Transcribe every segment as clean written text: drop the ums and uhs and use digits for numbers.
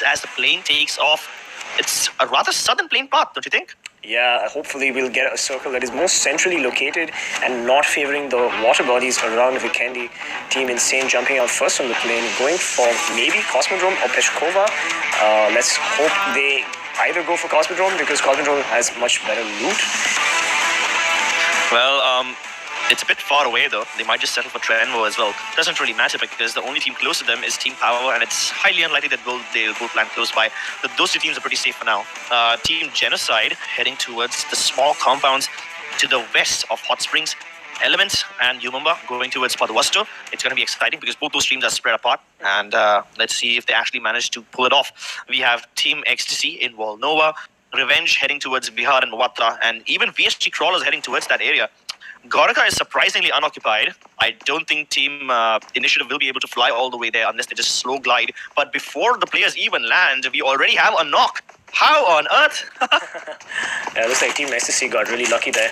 As the plane takes off, it's a rather southern plane path, don't you think? Yeah, hopefully we'll get a circle that is more centrally located and not favoring the water bodies around Vikendi. Team Insane jumping out first from the plane, going for maybe Cosmodrome or Peshkova. Let's hope they either go for Cosmodrome because Cosmodrome has much better loot. Well, it's a bit far away though. They might just settle for Trenvo as well. Doesn't really matter because the only team close to them is Team Power, and it's highly unlikely that they'll both land close by. But those two teams are pretty safe for now. TeamGenocide heading towards the small compounds to the west of Hot Springs. Element and Umumba going towards Padwasto. It's going to be exciting because both those teams are spread apart, and let's see if they actually manage to pull it off. We have Team Ecstasy in Volnova, Revenge heading towards Bihar and Watra, and even VSGCrawlers heading towards that area. Gorka is surprisingly unoccupied. I don't think Team Initiative will be able to fly all the way there unless they just slow glide. But before the players even land, we already have a knock. How on earth? Yeah, looks like Team Ecstasy got really lucky there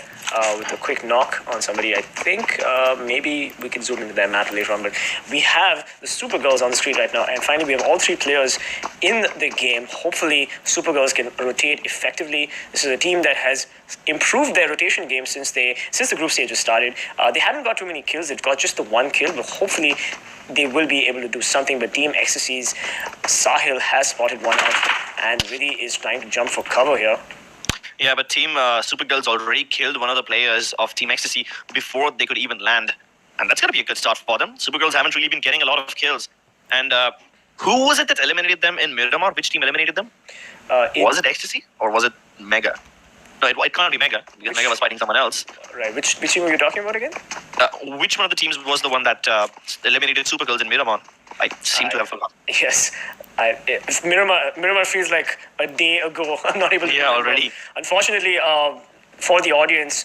with a quick knock on somebody. I think maybe we can zoom into their map later on. But we have the Supergirls on the screen right now. And finally, we have all three players in the game. Hopefully, Supergirls can rotate effectively. This is a team that has improved their rotation game since the group stage has started. They haven't got too many kills. They've got just the one kill. But hopefully, they will be able to do something. But Team Ecstasy's Sahil has spotted one out and really is trying to jump for cover here. Yeah, but Team Supergirls already killed one of the players of Team Ecstasy before they could even land. And that's going to be a good start for them. Supergirls haven't really been getting a lot of kills. And who was it that eliminated them in Miramar? Which team eliminated them? Was it Ecstasy or was it Mega? No, it can't be Mega because Mega was fighting someone else. Right. Which team were you talking about again? Which one of the teams was the one that eliminated Supergirls in Miramar? I seem to have forgotten. Yes. If Miramar feels like a day ago. I'm not able to remember. Already. Unfortunately, for the audience,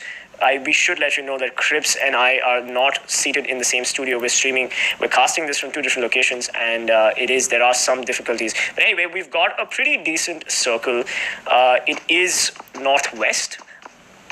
we should let you know that Crips and I are not seated in the same studio. We're streaming. We're casting this from two different locations, and there are some difficulties. But anyway, we've got a pretty decent circle. It is northwest.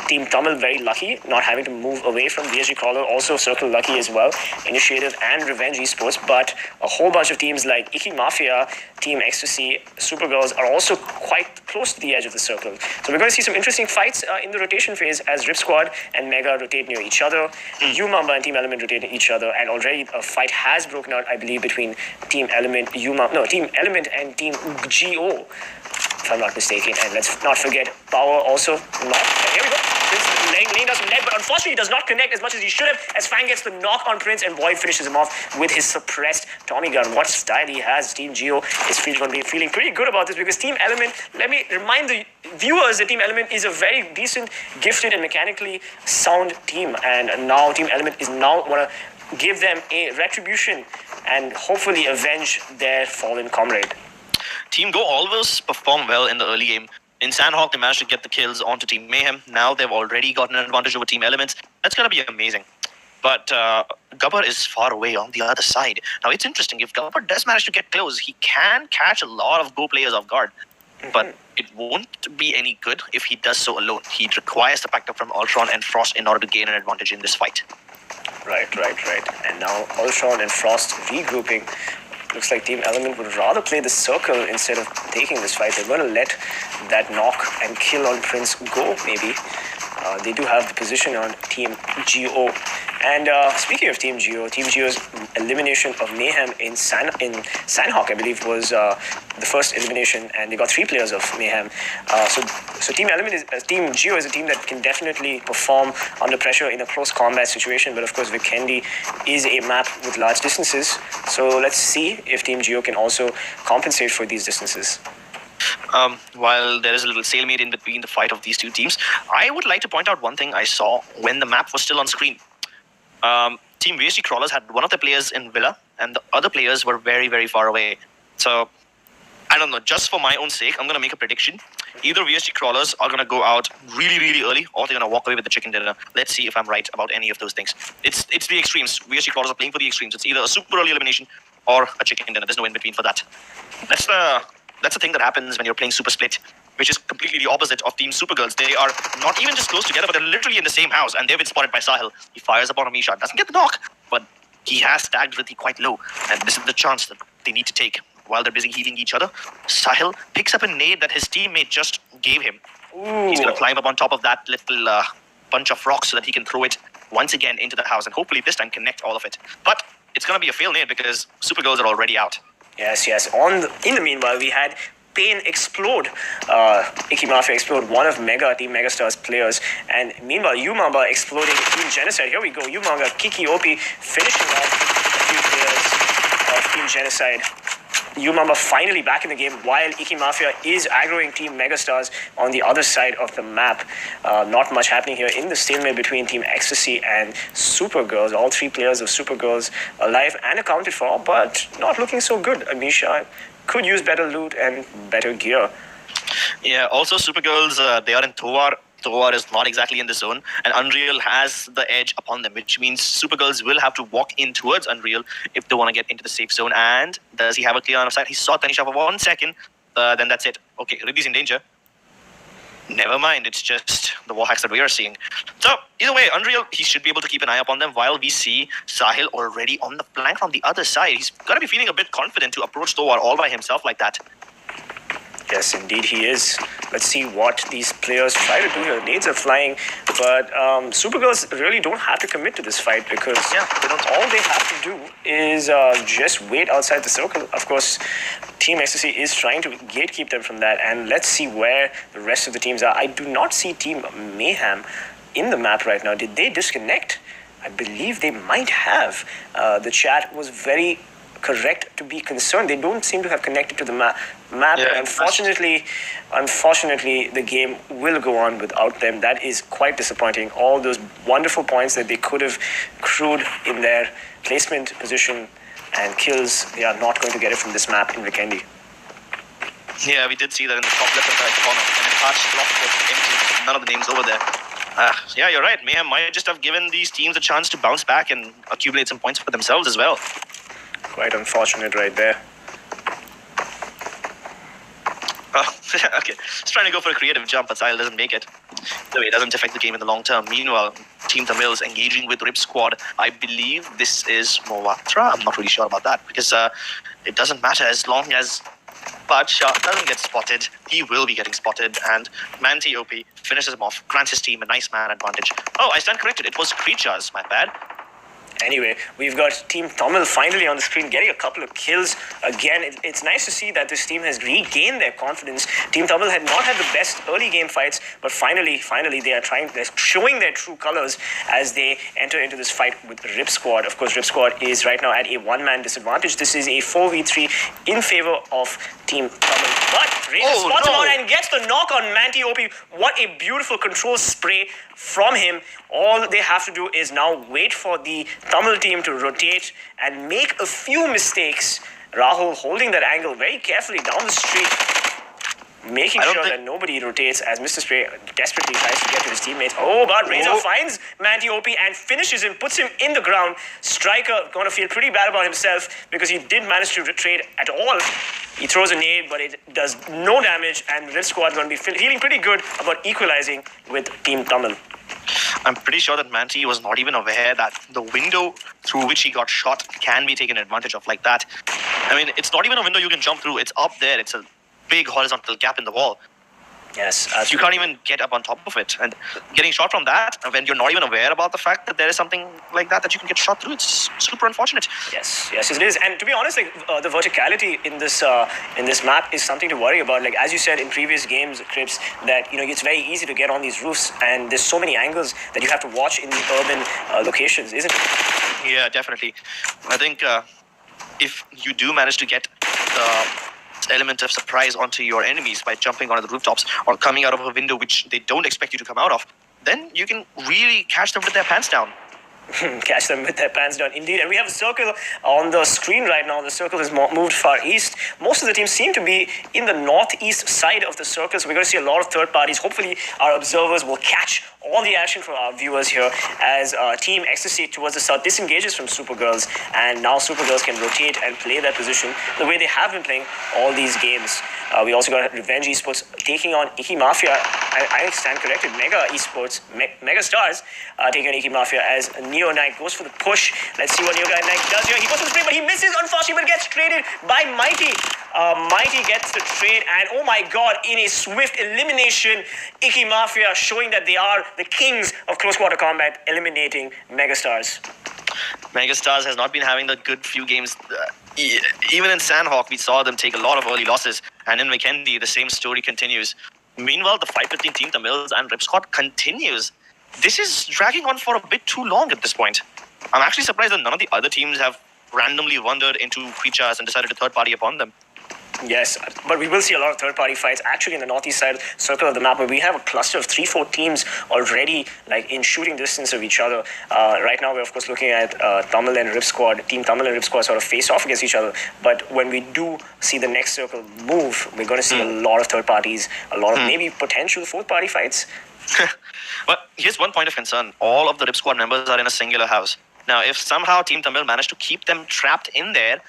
Team Tamil very lucky, not having to move away from VSGCrawler, also circle lucky as well. Initiative and Revenge Esports, but a whole bunch of teams like Icky Mafia, Team Ecstasy, Supergirls are also quite close to the edge of the circle. So we're going to see some interesting fights in the rotation phase as Rip Squad and Mega rotate near each other. UMumba and Team Element rotate near each other, and already a fight has broken out, I believe, between Team Element, Team Element and Team GO, if I'm not mistaken. And let's not forget Power also not. And here we go. Prince laying down some net, but unfortunately he does not connect as much as he should have, as Fang gets the knock on Prince and Void finishes him off with his suppressed Tommy gun. What style he has. Team Geo is going to be feeling pretty good about this because Team Element, let me remind the viewers that Team Element is a very decent, gifted and mechanically sound team, and now Team Element is now want to give them a retribution and hopefully avenge their fallen comrade. Team Go always perform well in the early game. In Sandhawk, they managed to get the kills onto Team Mayhem. Now they've already gotten an advantage over Team Elements. That's going to be amazing. But Gabbar is far away on the other side. Now, it's interesting. If Gabbar does manage to get close, he can catch a lot of Go players off guard. But it won't be any good if he does so alone. He requires the backup from Ultron and Frost in order to gain an advantage in this fight. Right. And now Ultron and Frost regrouping. Looks like Team Element would rather play the circle instead of taking this fight. They're going to let that knock and kill on Prince go, maybe. They do have the position on Team GO. And speaking of Team GO's elimination of Mayhem in Sandhawk, I believe, was the first elimination, and they got 3 players of Mayhem. So Team GO is a team that can definitely perform under pressure in a close combat situation. But of course, Vikendi is a map with large distances. So let's see if Team GO can also compensate for these distances. While there is a little stalemate in between the fight of these two teams, I would like to point out one thing I saw when the map was still on screen. Team VSGCrawlers had one of the players in Villa, and the other players were very, very far away. So, I don't know, just for my own sake, I'm going to make a prediction. Either VSGCrawlers are going to go out really, really early, or they're going to walk away with the chicken dinner. Let's see if I'm right about any of those things. It's the extremes. VSGCrawlers are playing for the extremes. It's either a super early elimination or a chicken dinner. There's no in between for that. That's the thing that happens when you're playing Super Split, which is completely the opposite of Team Supergirls. They are not even just close together, but they're literally in the same house, and they've been spotted by Sahil. He fires upon a Misha, doesn't get the knock, but he has tagged Riddhi quite low, and this is the chance that they need to take while they're busy healing each other. Sahil picks up a nade that his teammate just gave him. Ooh. He's going to climb up on top of that little bunch of rocks so that he can throw it once again into the house and hopefully this time connect all of it. But it's going to be a fail nade because Supergirls are already out. Yes. In the meanwhile, we had Pain explode, Icky Mafia explode one of Team Megastars players, and meanwhile UMEXRXN exploding TeamGenocide. Here we go, UMEXRXN, Kiki OP finishing off a few players of TeamGenocide. UMEXRXN finally back in the game while Icky Mafia is aggroing Team Megastars on the other side of the map. Not much happening here in the stalemate between Team Ecstasy and Supergirls. All three players of Supergirls alive and accounted for, but not looking so good. Amisha could use better loot and better gear. Yeah, also Supergirls, they are in Towar. Towar is not exactly in the zone, and Unreal has the edge upon them, which means Supergirls will have to walk in towards Unreal if they want to get into the safe zone. And does he have a clear line of sight? He saw Tanisha for 1 second, then that's it. Okay, Riddhi's in danger. Never mind, it's just the wall hacks that we are seeing. So, either way, Unreal, he should be able to keep an eye up on them while we see Sahil already on the flank from the other side. He's got to be feeling a bit confident to approach Towar all by himself like that. Yes, indeed he is. Let's see what these players try to do here. Nades are flying, but Supergirls really don't have to commit to this fight because all they have to do is just wait outside the circle. Of course, Team Ecstasy is trying to gatekeep them from that, and let's see where the rest of the teams are. I do not see Team Mayhem in the map right now. Did they disconnect? I believe they might have. The chat was very correct to be concerned. They don't seem to have connected to the map. Yeah, unfortunately, the game will go on without them. That is quite disappointing. All those wonderful points that they could have accrued in their placement, position, and kills, they are not going to get it from this map in Vikendi. Yeah, we did see that in the top left-hand corner. And in Patch block was empty. None of the names over there. Yeah, you're right. Mayhem might just have given these teams a chance to bounce back and accumulate some points for themselves as well. Quite unfortunate right there. Okay, he's trying to go for a creative jump, but Sahil doesn't make it. So it doesn't affect the game in the long term. Meanwhile, Team Tamilas engaging with Rip Squad. I believe this is Mowatra. I'm not really sure about that because it doesn't matter as long as Badshah doesn't get spotted. He will be getting spotted, and Manti OP finishes him off, grants his team a nice man advantage. Oh, I stand corrected. It was Creatures, my bad. Anyway, we've got Team Tamil finally on the screen getting a couple of kills. Again, it's nice to see that this team has regained their confidence. Team Tamil had not had the best early game fights, but finally they're showing their true colors as they enter into this fight with Rip Squad. Of course, Rip Squad is right now at a one-man disadvantage. This is a 4v3 in favor of Team Tamil. But Razor spots him out and gets the knock on Manti OP. What a beautiful control spray from him. All they have to do is now wait for the Tamil team to rotate and make a few mistakes. Rahul holding that angle very carefully down the street, making sure that nobody rotates as Mr. Spray desperately tries to get to his teammates. Oh, but Razor finds Manti OP and finishes him, puts him in the ground. Striker going to feel pretty bad about himself because he didn't manage to trade at all. He throws a nade, but it does no damage, and Red Squad going to be feeling pretty good about equalizing with Team Tamil. I'm pretty sure that Manti was not even aware that the window through which he got shot can be taken advantage of like that. I mean, it's not even a window you can jump through. It's up there. It's a big horizontal gap in the wall. Yes. You can't even get up on top of it. And getting shot from that, when you're not even aware about the fact that there is something like that you can get shot through, it's super unfortunate. Yes, it is. And to be honest, like the verticality in this map is something to worry about. Like as you said in previous games, Crips, that it's very easy to get on these roofs, and there's so many angles that you have to watch in the urban locations, isn't it? Yeah, definitely. I think if you do manage to get the element of surprise onto your enemies by jumping onto the rooftops or coming out of a window which they don't expect you to come out of, then you can really catch them with their pants down. Catch them with their pants down, indeed. And we have a circle on the screen right now. The circle has moved far east. Most of the teams seem to be in the northeast side of the circle, so we're going to see a lot of third parties. Hopefully our observers will catch all the action for our viewers here as Team Ecstasy towards the south disengages from Supergirls, and now Supergirls can rotate and play their position the way they have been playing all these games. We also got Revenge Esports taking on Icky Mafia. I stand corrected. Megastars taking on Icky Mafia as Neo Knight goes for the push. Let's see what Neo Knight does here. He goes for the spray, but he misses, unfortunately, but gets traded by Mighty. Mighty gets the trade, and oh my god, in a swift elimination, Icky Mafia showing that they are the kings of close quarter combat, eliminating Megastars. Megastars has not been having the good few games. Even in Sandhawk, we saw them take a lot of early losses. And in Vikendi, the same story continues. Meanwhile, the fight between Team Tamilas and Ripsquad continues. This is dragging on for a bit too long at this point. I'm actually surprised that none of the other teams have randomly wandered into creatures and decided to third party upon them. Yes, but we will see a lot of third-party fights actually in the northeast side circle of the map, where we have a cluster of 3-4 teams already like in shooting distance of each other. Right now, we're of course looking at Tamil and Rip Squad. Team Tamil and Rip Squad sort of face off against each other. But when we do see the next circle move, we're going to see a lot of third parties, a lot of maybe potential fourth-party fights. But here's one point of concern. All of the Rip Squad members are in a singular house. Now, if somehow Team Tamil managed to keep them trapped in there,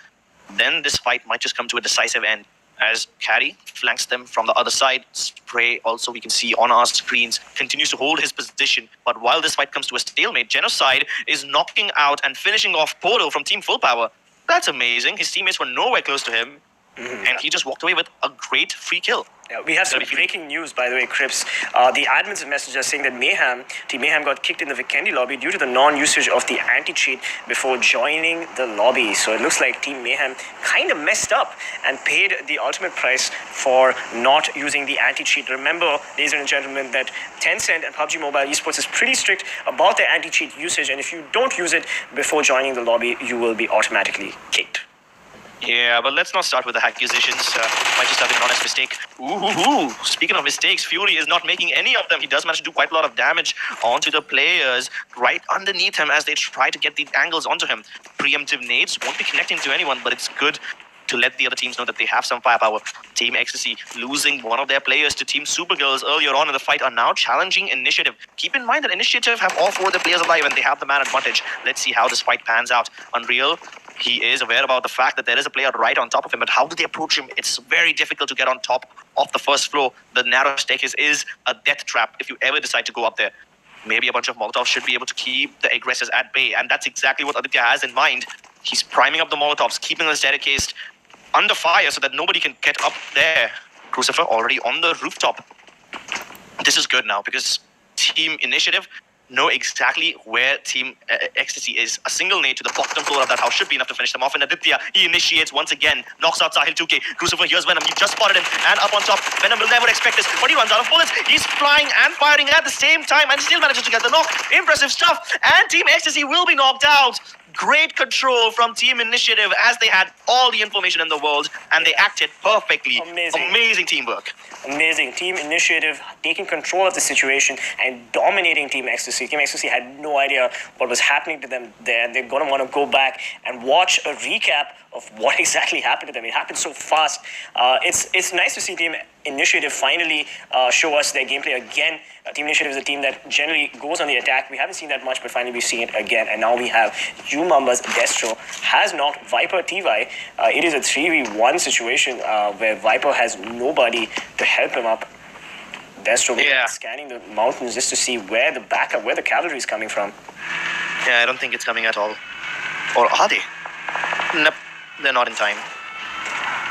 then this fight might just come to a decisive end. As Carry flanks them from the other side, Spray, also we can see on our screens, continues to hold his position. But while this fight comes to a stalemate, Genocide is knocking out and finishing off Portal from Team FULLPWR. That's amazing. His teammates were nowhere close to him. And he just walked away with a great free kill. Yeah, we have some breaking news, by the way, Crips. The admins have messaged us saying that Team Mayhem got kicked in the Vikendi lobby due to the non-usage of the anti-cheat before joining the lobby. So it looks like Team Mayhem kind of messed up and paid the ultimate price for not using the anti-cheat. Remember, ladies and gentlemen, that Tencent and PUBG Mobile Esports is pretty strict about their anti-cheat usage, and if you don't use it before joining the lobby, you will be automatically kicked. Yeah, but let's not start with the accusations. Might just have been an honest mistake. Ooh. Speaking of mistakes, Fury is not making any of them. He does manage to do quite a lot of damage onto the players right underneath him as they try to get the angles onto him. Preemptive nades won't be connecting to anyone, but it's good to let the other teams know that they have some firepower. Team Ecstasy, losing one of their players to Team Supergirls earlier on in the fight, are now challenging Initiative. Keep in mind that Initiative have all 4 of their players alive and they have the man advantage. Let's see how this fight pans out. Unreal, he is aware about the fact that there is a player right on top of him, but how do they approach him? It's very difficult to get on top of the first floor. The narrow staircase is a death trap if you ever decide to go up there. Maybe a bunch of Molotovs should be able to keep the aggressors at bay, and that's exactly what Aditya has in mind. He's priming up the Molotovs, keeping the staircase under fire so that nobody can get up there. Crucifer already on the rooftop. This is good now because Team Initiative know exactly where Team Ecstasy is. A single nade to the bottom floor of that house should be enough to finish them off. And Aditya, he initiates once again, knocks out Sahil 2K. Crucifer, here's Venom. He just spotted him. And up on top, Venom will never expect this, but he runs out of bullets. He's flying and firing at the same time and still manages to get the knock. Impressive stuff. And Team Ecstasy will be knocked out. Great control from Team Initiative as they had all the information in the world and they acted perfectly. Amazing teamwork. Amazing. Team Initiative taking control of the situation and dominating Team Ecstasy. Team Ecstasy had no idea what was happening to them there. They're going to want to go back and watch a recap of what exactly happened to them. It happened so fast. It's nice to see Team Initiative finally show us their gameplay again. Team Initiative is a team that generally goes on the attack. We haven't seen that much, but finally we've seen it again. And now we have Umamba's Destro has knocked Viper TY. It is a 3v1 situation where Viper has nobody to help him up. Destro scanning the mountains just to see where the backup, where the cavalry is coming from. Yeah, I don't think it's coming at all. Or are they? Nope, they're not in time.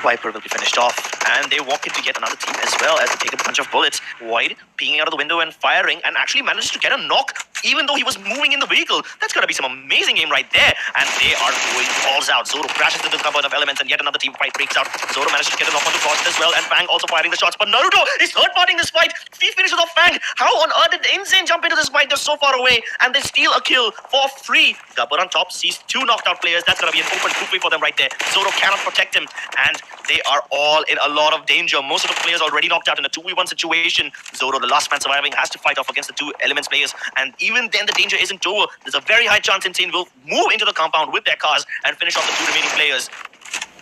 Viper will be finished off, and they walk into yet another team as well as they take a bunch of bullets. Void peeking out of the window and firing, and actually managed to get a knock even though he was moving in the vehicle. That's gotta be some amazing aim right there. And they are going balls out. Zoro crashes into the cupboard of elements, and yet another team fight breaks out. Zoro manages to get a knock on the Frost as well, and Fang also firing the shots. But Naruto is third-partying this fight. He finishes off Fang. How on earth did Insane jump into this fight? They're so far away, and they steal a kill for free. Gabbar on top sees 2 knocked out players. That's gonna be an open groupie for them right there. Zoro cannot protect him, and they are all in a lot of danger. Most of the players already knocked out in a 2v1 situation. Zoro, the last man surviving, has to fight off against the 2 Elements players, and even then the danger isn't over. There's a very high chance Insane will move into the compound with their cars and finish off the 2 remaining players.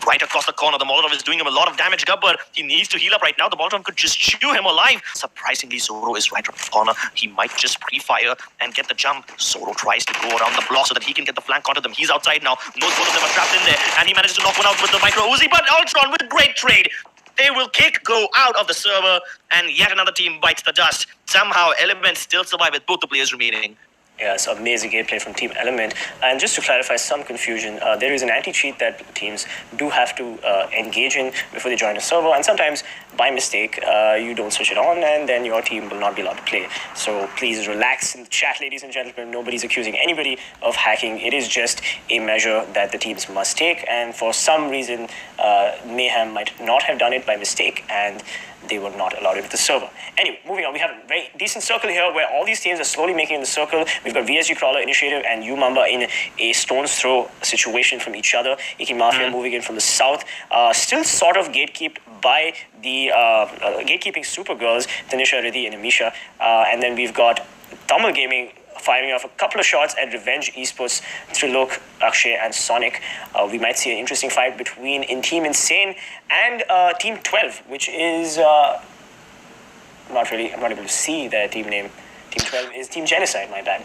Right across the corner, the Molotov is doing him a lot of damage. Gabbar, he needs to heal up right now. The Molotov could just chew him alive. Surprisingly, Zoro is right around the corner. He might just pre-fire and get the jump. Zoro tries to go around the block so that he can get the flank onto them. He's outside now. Knows both of them are trapped in there, and he manages to knock one out with the micro Uzi. But Ultron with great trade. They will go out of the server, and yet another team bites the dust. Somehow, Elements still survive with both the players remaining. Yes, amazing gameplay from Team Element. And just to clarify some confusion, there is an anti-cheat that teams do have to engage in before they join a server, and sometimes by mistake you don't switch it on, and then your team will not be allowed to play. So please relax in the chat, ladies and gentlemen. Nobody's accusing anybody of hacking. It is just a measure that the teams must take, and for some reason Mayhem might not have done it by mistake, and they were not allowed into the server. Anyway, moving on, we have a very decent circle here where all these teams are slowly making in the circle. We've got VSGCrawler, Initiative, and UMEXRXN in a stone's throw situation from each other. Icky Mafia moving in from the south, still sort of gatekeeped by the gatekeeping Supergirls, Tanisha, Riddhi, and Amisha. And then we've got Tamil Gaming firing off a couple of shots at Revenge Esports, Trilok, Akshay, and Sonic. We might see an interesting fight between Team Insane and Team 12, which is I'm not able to see their team name. Team 12 is TeamGenocide, my bad.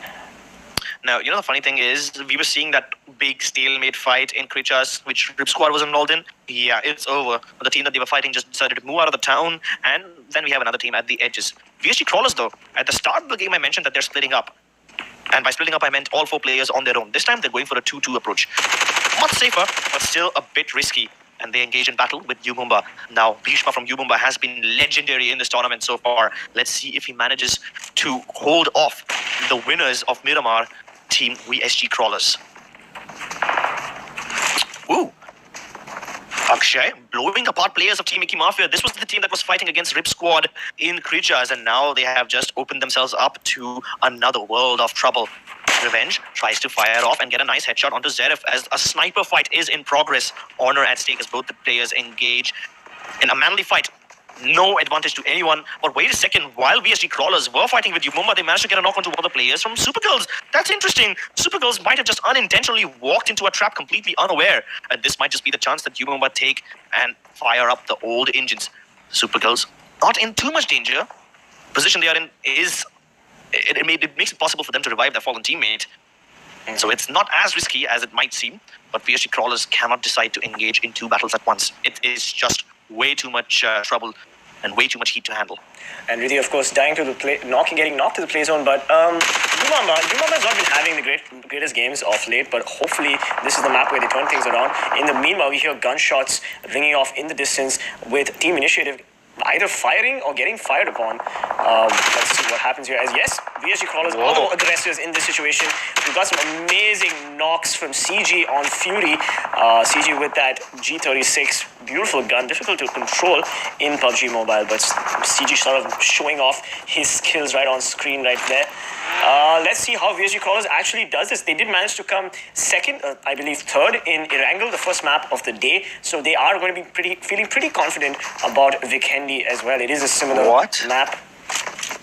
Now, you know, the funny thing is, we were seeing that big stalemate fight in Krichas, which Rip Squad was involved in. Yeah, it's over. The team that they were fighting just decided to move out of the town, and then we have another team at the edges. VSGCrawlers, though, at the start of the game, I mentioned that they're splitting up. And by splitting up, I meant all 4 players on their own. This time, they're going for a 2-2 approach. Much safer, but still a bit risky. And they engage in battle with UMEXRXN. Now, Bhishma from UMEXRXN has been legendary in this tournament so far. Let's see if he manages to hold off the winners of Miramar, Team VSGCrawlers. Ooh. Akshay blowing apart players of Team Icky Mafia. This was the team that was fighting against Rip Squad in Krichas, and now they have just opened themselves up to another world of trouble. Revenge tries to fire off and get a nice headshot onto Zerif as a sniper fight is in progress. Honor at stake as both the players engage in a manly fight. No advantage to anyone. But wait a second, while VSGCrawlers were fighting with UMEXRXN, they managed to get a knock onto one of the players from Supergirls. That's interesting. Supergirls might have just unintentionally walked into a trap completely unaware. And this might just be the chance that UMEXRXN take and fire up the old engines. Supergirls not in too much danger. Position they are in is... It makes it possible for them to revive their fallen teammate. So it's not as risky as it might seem, but VSGCrawlers cannot decide to engage in 2 battles at once. It is just way too much trouble and way too much heat to handle. And Riddhi, of course, dying to the play, getting knocked to the play zone, but UMEXRXN has not been having the greatest games of late, but hopefully this is the map where they turn things around. In the meanwhile, we hear gunshots ringing off in the distance with Team Initiative either firing or getting fired upon. Let's see what happens here. As yes, VSGCrawlers are the aggressors in this situation. We've got some amazing knocks from CG on Fury. CG with that G36, beautiful gun, difficult to control in PUBG Mobile, but CG sort of showing off his skills right on screen right there. Let's see how VSGCrawlers actually does this. They did manage to come second, I believe third in Erangel, the first map of the day. So they are going to be feeling pretty confident about Vikendi as well. It is a similar map.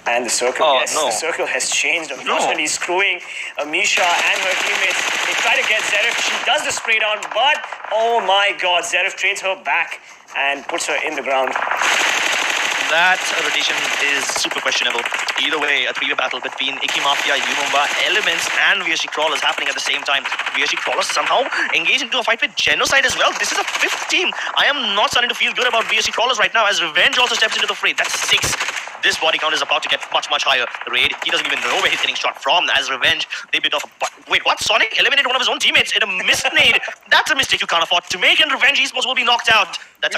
And the circle, the circle has changed. Unfortunately, screwing Amisha and her teammates. They try to get Zerif. She does the spray down, but oh my god, Zerif trades her back and puts her in the ground. That rotation is super questionable. Either way, a 3-way battle between Icky Mafia, UMEXRXN, Elements, and VSGCrawlers happening at the same time. VSGCrawlers somehow engage into a fight with Genocide as well. This is a 5th team. I am not starting to feel good about VSGCrawlers right now as Revenge also steps into the fray. That's 6. This body count is about to get much, much higher. Raid, he doesn't even know where he's getting shot from. As Revenge, they bit off a... Wait, what? Sonic eliminated one of his own teammates in a missed nade. That's a mistake you can't afford to make, and Revenge Esports will be knocked out. That's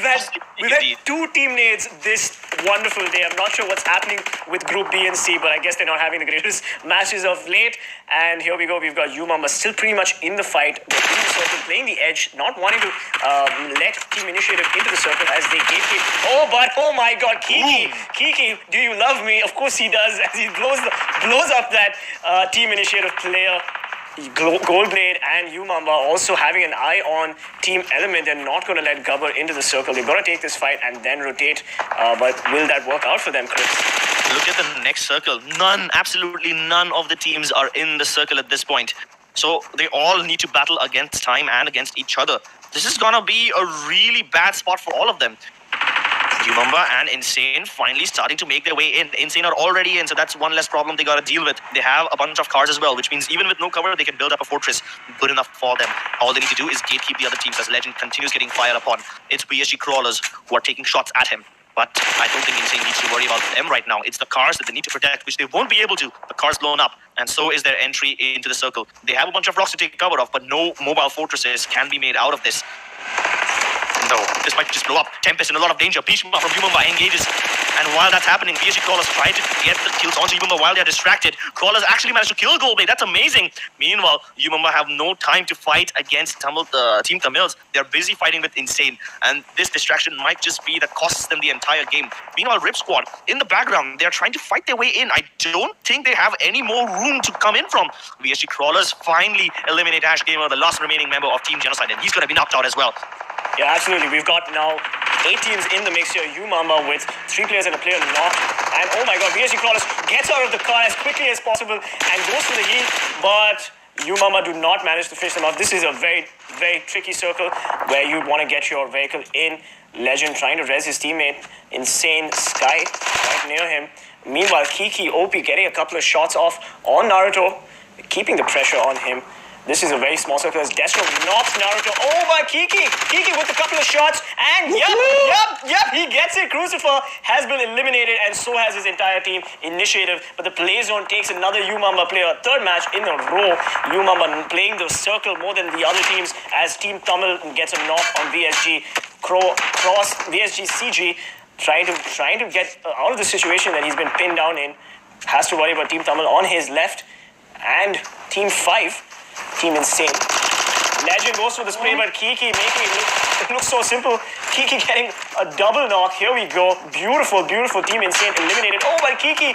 We've had 2 team nades this wonderful day. I'm not sure what's happening with Group B and C, but I guess they're not having the greatest matches of late. And here we go. We've got UMEXRXN still pretty much in the fight. They're in the circle, playing the edge, not wanting to let Team Initiative into the circle as they gatekeep. Oh, but oh my god, Kiki. Kiki, do you love me? Of course he does, as he blows up that Team Initiative player. Goldblade and UMEXRXN also having an eye on Team Element. They're not going to let Gubber into the circle. They've got to take this fight and then rotate. But will that work out for them, Chris? Look at the next circle. None, absolutely none of the teams are in the circle at this point. So they all need to battle against time and against each other. This is going to be a really bad spot for all of them. UMEXRXN and Insane finally starting to make their way in. Insane are already in, so that's one less problem they got to deal with. They have a bunch of cars as well, which means even with no cover, they can build up a fortress good enough for them. All they need to do is gatekeep the other teams as Legend continues getting fired upon. It's VSGCrawlers who are taking shots at him. But I don't think Insane needs to worry about them right now. It's the cars that they need to protect, which they won't be able to. The car's blown up, and so is their entry into the circle. They have a bunch of rocks to take cover of, but no mobile fortresses can be made out of this. No, this might just blow up. Tempest in a lot of danger. Bhishma from UMEXRXN engages. And while that's happening, VSGCrawlers try to get the kills onto UMEXRXN while they're distracted. Crawlers actually managed to kill Goldblade. That's amazing. Meanwhile, UMEXRXN have no time to fight against Team Tamilas. They're busy fighting with Insane. And this distraction might just be that costs them the entire game. Meanwhile, Rip Squad, in the background, they're trying to fight their way in. I don't think they have any more room to come in from. VSGCrawlers finally eliminate Ash Gamer, the last remaining member of TeamGenocide, and he's going to be knocked out as well. Yeah, absolutely. We've got now 8 teams in the mix here. UMEXRXN with 3 players and a player knocked. And oh my god, VSGCrawlers gets out of the car as quickly as possible and goes for the heal. But UMEXRXN do not manage to finish them off. This is a very, very tricky circle where you want to get your vehicle in. Legend trying to res his teammate. Insane Sky right near him. Meanwhile, Kiki OP getting a couple of shots off on Naruto, keeping the pressure on him. This is a very small circle as Destro knocks Naruto over Kiki. Kiki with a couple of shots and yep, he gets it. Crucifer has been eliminated and so has his entire team. Initiative, but the play zone takes another UMEXRXN player. Third match in a row. UMEXRXN playing the circle more than the other teams as Team Tamil gets a knock on VSG. Cross VSGCG trying to get out of the situation that he's been pinned down in. Has to worry about Team Tamil on his left and Team 5. Team Insane. Legend goes for the spray, but Kiki making it look so simple. Kiki getting a double knock. Here we go. Beautiful, beautiful. Team Insane eliminated. Oh, but Kiki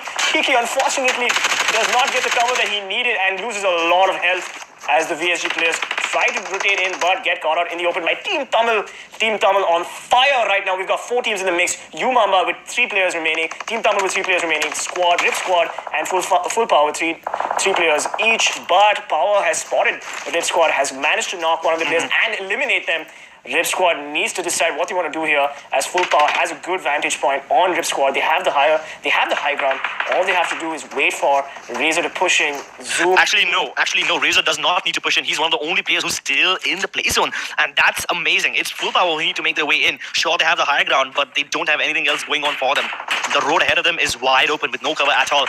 unfortunately does not get the cover that he needed and loses a lot of health as the VSG players try to rotate in but get caught out in the open by Team Tamil. Team Tamil on fire right now. We've got 4 teams in the mix. UMEXRXN with 3 players remaining. Team Tamil with 3 players remaining. Squad, Rip Squad, and Full Power with 3 players each. But Power has spotted the Rip Squad, has managed to knock one of the players and eliminate them. Rip Squad needs to decide what they want to do here as Full Power has a good vantage point on Rip Squad. They have the high ground. All they have to do is wait for Razor to push in. Zoom. Actually, no. Razor does not need to push in. He's one of the only players who's still in the play zone. And that's amazing. It's Full Power who need to make their way in. Sure, they have the high ground, but they don't have anything else going on for them. The road ahead of them is wide open with no cover at all.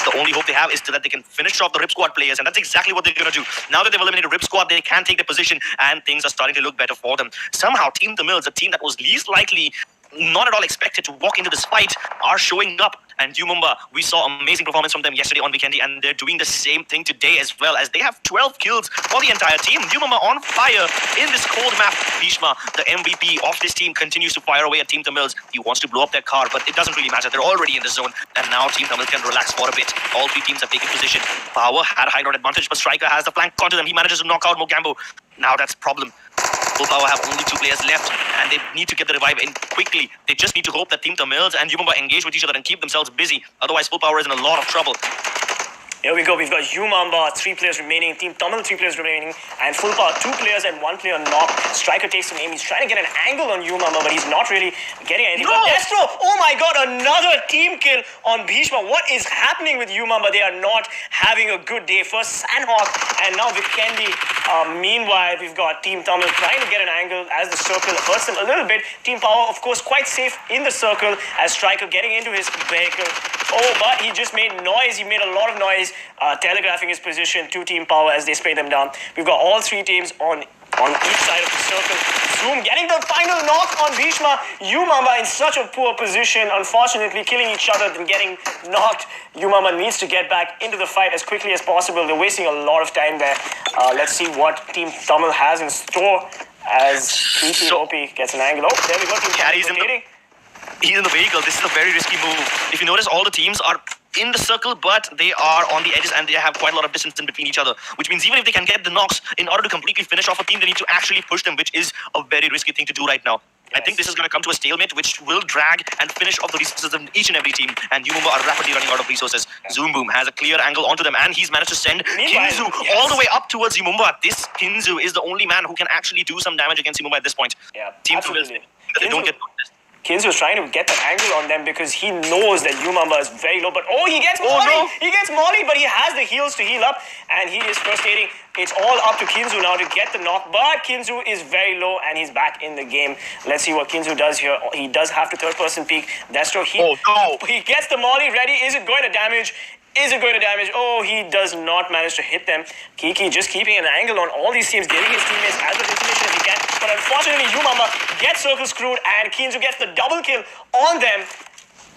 The only hope they have is that they can finish off the Rip Squad players, and that's exactly what they're going to do. Now that they've eliminated Rip Squad, they can take their position, and things are starting to look better for them. Somehow, Team Tamil, the team that was least likely, not at all expected to walk into this fight, are showing up. And UMEXRXN, we saw amazing performance from them yesterday on Vikendi, and they're doing the same thing today as well, as they have 12 kills for the entire team. UMEXRXN on fire in this cold map. Bhishma, the MVP of this team, continues to fire away at Team Tamils. He wants to blow up their car, but it doesn't really matter. They're already in the zone, and now Team Tamil can relax for a bit. All 3 teams have taken position. Power had a high ground advantage, but Striker has the flank onto them. He manages to knock out Mogambo. Now that's a problem. Full Power have only 2 players left, and they need to get the revive in quickly. They just need to hope that Team Tamils and UMEXRXN engage with each other and keep themselves busy. Otherwise, Full Power is in a lot of trouble. Here we go. We've got UMEXRXN, 3 players remaining. Team Tamil, 3 players remaining. And Full Power, 2 players and 1 player knocked. Striker takes some aim. He's trying to get an angle on UMEXRXN, but he's not really getting anything. No! Destro! Oh my god, another team kill on Bhishma. What is happening with UMEXRXN? They are not having a good day. First Sandhawk, and now Vikendi. Meanwhile, we've got Team Tamil trying to get an angle as the circle hurts them a little bit. Team Power, of course, quite safe in the circle as Striker getting into his vehicle. Oh, but he just made noise. He made a lot of noise, telegraphing his position to Team Power as they spray them down. We've got all 3 teams on each side of the circle. Zoom getting the final knock on Bhishma. UMEXRXN in such a poor position, unfortunately killing each other and getting knocked. UMEXRXN needs to get back into the fight as quickly as possible. They're wasting a lot of time there. Let's see what Team Tamil has in store as Kiki OP gets an angle. Oh, there we go. Team Carries him. He's in the vehicle. This is a very risky move. If you notice, all the teams are in the circle, but they are on the edges and they have quite a lot of distance in between each other, which means even if they can get the knocks, in order to completely finish off a team, they need to actually push them, which is a very risky thing to do right now. Yes. I think this is going to come to a stalemate, which will drag and finish off the resources of each and every team, and UMEXRXN are rapidly running out of resources. Zoom Boom has a clear angle onto them, and he's managed to send Kinzu all the way up towards UMEXRXN. This Kinzu is the only man who can actually do some damage against UMEXRXN at this point. Yeah, Team Tamil, they don't get noticed. Kinzu is trying to get that angle on them because he knows that UMEXRXN is very low. But he gets Molly! No. He gets Molly, but he has the heals to heal up, and he is first aiding. It's all up to Kinzu now to get the knock, but Kinzu is very low, and he's back in the game. Let's see what Kinzu does here. He does have to third-person peek. Destro, he gets the Molly ready. Is it going to damage? Is it going to damage? Oh, he does not manage to hit them. Kiki just keeping an angle on all these teams, getting his teammates as much information as he can. But unfortunately, UMEXRXN gets circle screwed, and Kinzu gets the double kill on them.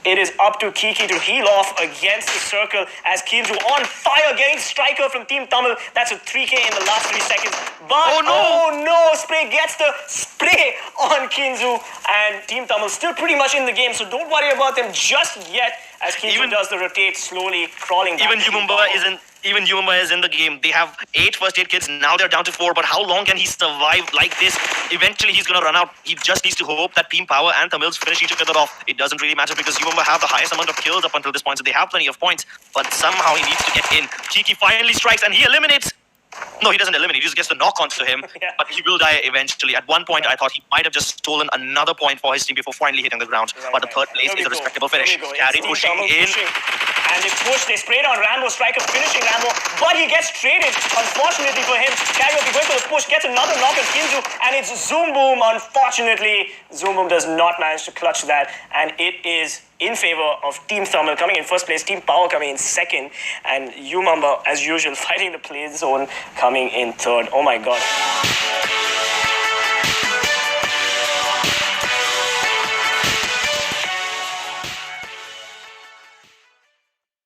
It is up to Kiki to heal off against the circle as Kinzu on fire, getting striker from Team Tamil. That's a 3K in the last 3 seconds. But oh no, Spray gets the spray on Kinzu, and Team Tamil still pretty much in the game, so don't worry about them just yet as Kinzu does the rotate, slowly crawling back. Even UMEXRXN is in the game. They have 8 first aid kits. Now they're down to 4. But how long can he survive like this? Eventually, he's going to run out. He just needs to hope that Team Power and Tamils finish each other off. It doesn't really matter because UMEXRXN have the highest amount of kills up until this point. So they have plenty of points. But somehow he needs to get in. Kiki finally strikes and he eliminates. No, he doesn't eliminate. He just gets the knock onto him. Yeah. But he will die eventually. At one point, I thought he might have just stolen another point for his team before finally hitting the ground. But the third place is a respectable finish. Carry pushing in. And they sprayed on Rambo, striker finishing Rambo, but he gets traded. Unfortunately for him, Karaoke going for the push, gets another knock on Kinzu, and it's Zoom Boom. Unfortunately, Zoom Boom does not manage to clutch that, and it is in favor of Team Thermal coming in first place, Team Power coming in second, and UMEXRXN, as usual, fighting the play zone, coming in third. Oh my god.